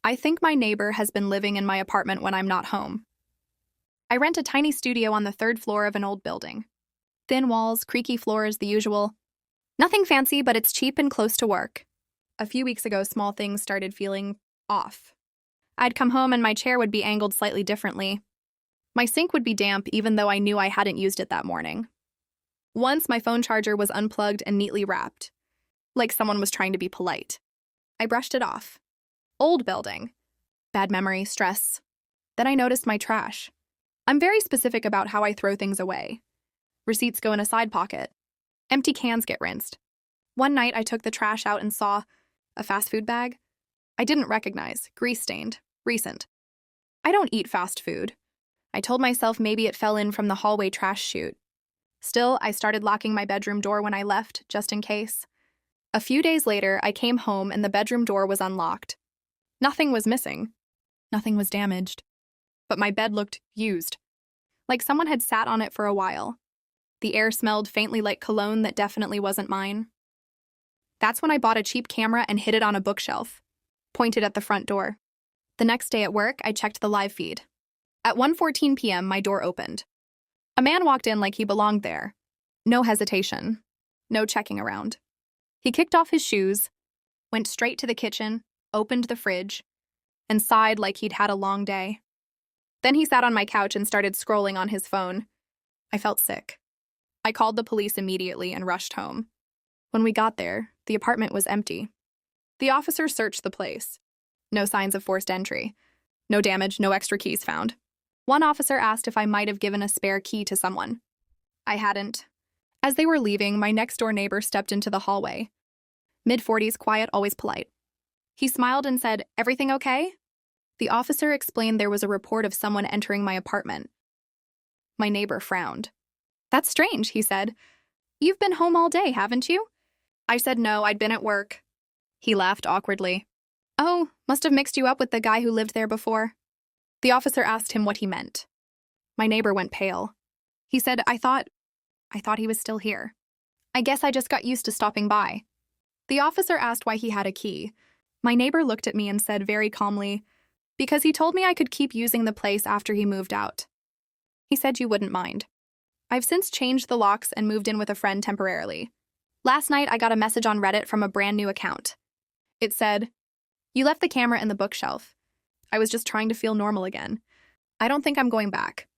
I think my neighbor has been living in my apartment when I'm not home. I rent a tiny studio on the third floor of an old building. Thin walls, creaky floors, the usual. Nothing fancy, but it's cheap and close to work. A few weeks ago, small things started feeling off. I'd come home and my chair would be angled slightly differently. My sink would be damp even though I knew I hadn't used it that morning. Once, my phone charger was unplugged and neatly wrapped, like someone was trying to be polite. I brushed it off. Old building. Bad memory, stress. Then I noticed my trash. I'm very specific about how I throw things away. Receipts go in a side pocket. Empty cans get rinsed. One night, I took the trash out and saw a fast food bag I didn't recognize, grease-stained, recent. I don't eat fast food. I told myself maybe it fell in from the hallway trash chute. Still, I started locking my bedroom door when I left, just in case. A few days later, I came home and the bedroom door was unlocked. Nothing was missing. Nothing was damaged. But my bed looked used, like someone had sat on it for a while. The air smelled faintly like cologne that definitely wasn't mine. That's when I bought a cheap camera and hid it on a bookshelf, pointed at the front door. The next day at work, I checked the live feed. At 1:14 p.m., my door opened. A man walked in like he belonged there. No hesitation. No checking around. He kicked off his shoes, went straight to the kitchen, opened the fridge, and sighed like he'd had a long day. Then he sat on my couch and started scrolling on his phone. I felt sick. I called the police immediately and rushed home. When we got there, the apartment was empty. The officer searched the place. No signs of forced entry. No damage, no extra keys found. One officer asked if I might have given a spare key to someone. I hadn't. As they were leaving, my next-door neighbor stepped into the hallway. Mid-40s, quiet, always polite. He smiled and said, "Everything okay?" The officer explained there was a report of someone entering my apartment. My neighbor frowned. "That's strange," he said. "You've been home all day, haven't you?" I said no, I'd been at work. He laughed awkwardly. "Oh, must have mixed you up with the guy who lived there before." The officer asked him what he meant. My neighbor went pale. He said, I thought he was still here. I guess I just got used to stopping by." The officer asked why he had a key. My neighbor looked at me and said very calmly, "Because he told me I could keep using the place after he moved out. He said you wouldn't mind. I've since changed the locks and moved in with a friend temporarily. Last night, I got a message on Reddit from a brand new account. It said, 'You left the camera in the bookshelf. I was just trying to feel normal again. I don't think I'm going back.'